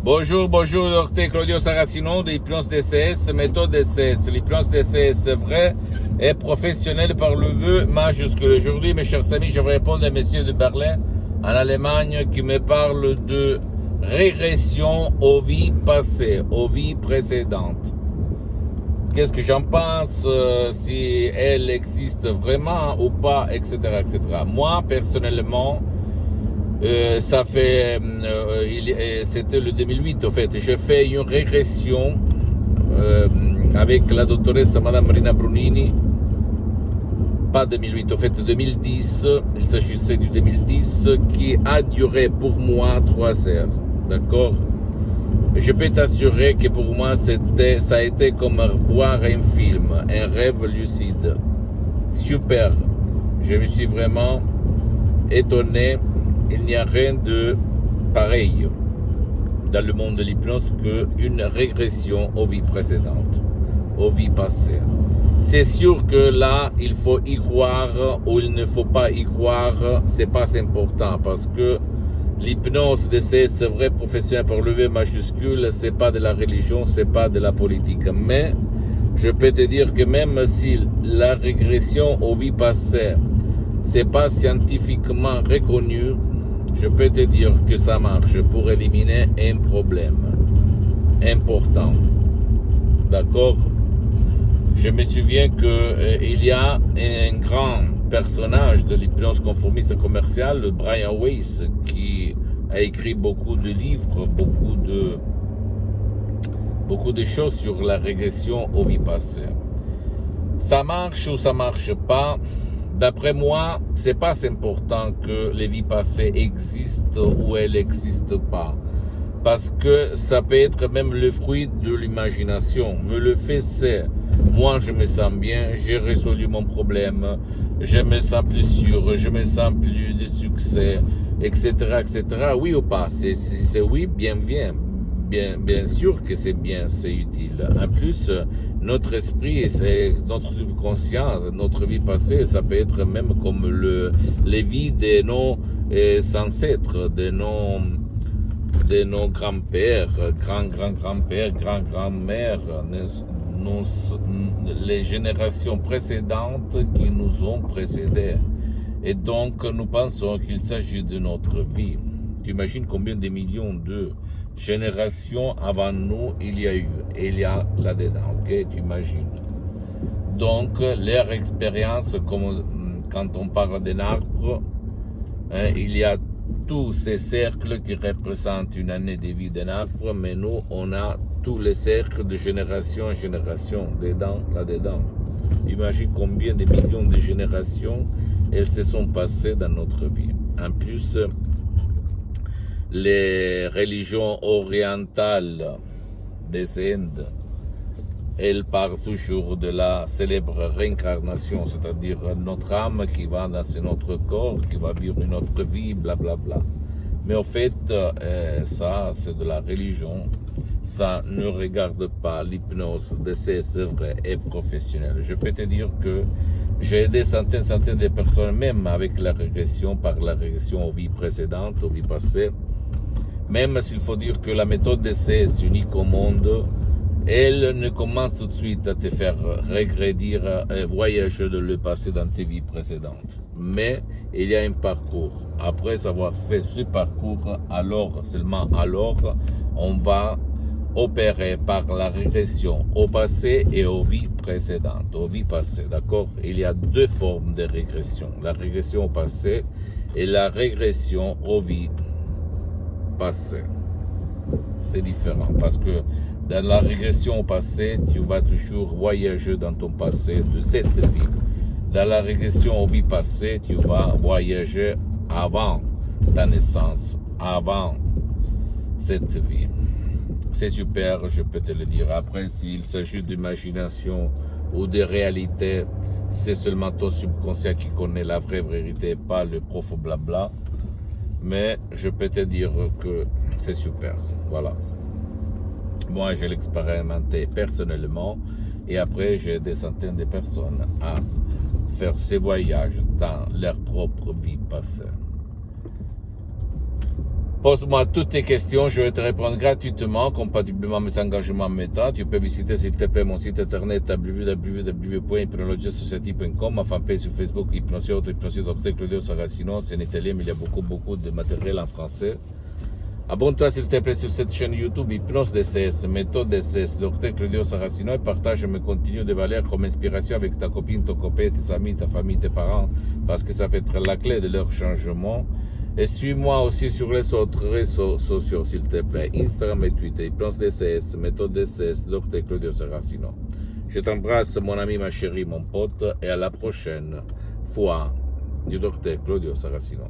Bonjour, bonjour, docteur Claudio Saracino de l'hypnose DCS, méthode DCS. L'hypnose DCS vrai et professionnelle par le vœu majuscule. Aujourd'hui, mes chers amis, je vais répondre à monsieur de Berlin en Allemagne qui me parle de régression aux vies passées, aux vies précédentes. Qu'est-ce que j'en pense, si elle existe vraiment ou pas, etc., etc. Moi, personnellement, ça fait, c'était le 2008 en fait, j'ai fait une régression avec la doctoresse Madame Marina Brunini, pas 2008, en fait 2010, il s'agissait du 2010, qui a duré pour moi 3 heures, d'accord? Je peux t'assurer que pour moi ça a été comme voir un film, un rêve lucide, super, je me suis vraiment étonné. Il n'y a rien de pareil dans le monde de l'hypnose qu'une régression aux vies précédentes, aux vies passées. C'est sûr que là, il faut y croire ou il ne faut pas y croire, c'est pas important parce que l'hypnose c'est vrai professionnel par le V majuscule, c'est pas de la religion, c'est pas de la politique. Mais je peux te dire que même si la régression aux vies passées, c'est pas scientifiquement reconnu, je peux te dire que ça marche pour éliminer un problème important. D'accord? Je me souviens qu'il y a un grand personnage de l'hypnose conformiste commerciale, Brian Weiss, qui a écrit beaucoup de livres, beaucoup de choses sur la régression aux vies passées. Ça marche ou ça marche pas? D'après moi, c'est pas important que les vies passées existent ou elles n'existent pas. Parce que ça peut être même le fruit de l'imagination. Mais le fait c'est, moi je me sens bien, j'ai résolu mon problème, je me sens plus sûr, je me sens plus de succès, etc., etc. Oui ou pas? C'est oui, bien sûr que c'est bien, c'est utile. En plus, notre esprit, notre subconscient, notre vie passée, ça peut être même comme les vies de nos ancêtres, de nos grands-pères, grand-grand-grand-pères, grand-grand-mères, les générations précédentes qui nous ont précédés. Et donc, nous pensons qu'il s'agit de notre vie. Tu imagines combien de millions de générations avant nous il y a là-dedans, ok? Tu imagines. Donc, leur expérience, comme quand on parle d'un arbre, il y a tous ces cercles qui représentent une année de vie d'un arbre, mais nous, on a tous les cercles de génération en génération, là-dedans. Imagine combien de millions de générations elles se sont passées dans notre vie. En plus, les religions orientales des Indes, elles parlent toujours de la célèbre réincarnation, c'est-à-dire notre âme qui va dans notre corps, qui va vivre une autre vie, blablabla. Mais en fait, ça, c'est de la religion. Ça ne regarde pas l'hypnose de ces œuvres et professionnels. Je peux te dire que j'ai aidé centaines de personnes, même avec la régression, par la régression aux vies précédentes, aux vies passées. Même s'il faut dire que la méthode DCS unique au monde, elle ne commence tout de suite à te faire régrédir, voyager dans le passé dans tes vies précédentes. Mais il y a un parcours. Après avoir fait ce parcours, seulement alors, on va opérer par la régression au passé et aux vies précédentes, aux vies passées, d'accord? Il y a 2 formes de régression, la régression au passé et la régression aux vies passées. C'est différent parce que dans la régression au passé, tu vas toujours voyager dans ton passé de cette vie. Dans la régression aux vies passées, tu vas voyager avant ta naissance, avant cette vie. C'est super, je peux te le dire. Après, s'il s'agit d'imagination ou de réalité, c'est seulement ton subconscient qui connaît la vraie vérité, pas le prof blabla. Mais je peux te dire que c'est super. Voilà. Moi, je l'ai expérimenté personnellement et après, j'ai des centaines de personnes à faire ces voyages dans leur propre vie passée. Pose-moi toutes tes questions, je vais te répondre gratuitement, compatiblement à mes engagements méta. Tu peux visiter s'il te plaît mon site internet www.hypnologiasociety.com, ma fanpage sur Facebook, Hypnosie Dr Claudio Saracino, c'est en italien mais il y a beaucoup de matériel en français. Abonne-toi s'il te plaît sur cette chaîne YouTube Hypnose DCS, méthode DCS, Dr Claudio Saracino, et partage mes contenus de valeur comme inspiration avec ta copine, ton copain, tes amis, ta famille, tes parents, parce que ça peut être la clé de leur changement. Et suis-moi aussi sur les autres réseaux sociaux, s'il te plaît, Instagram et Twitter, Hypnose DCS, méthode DCS, Dr Claudio Saracino. Je t'embrasse, mon ami, ma chérie, mon pote, et à la prochaine fois du Dr Claudio Saracino.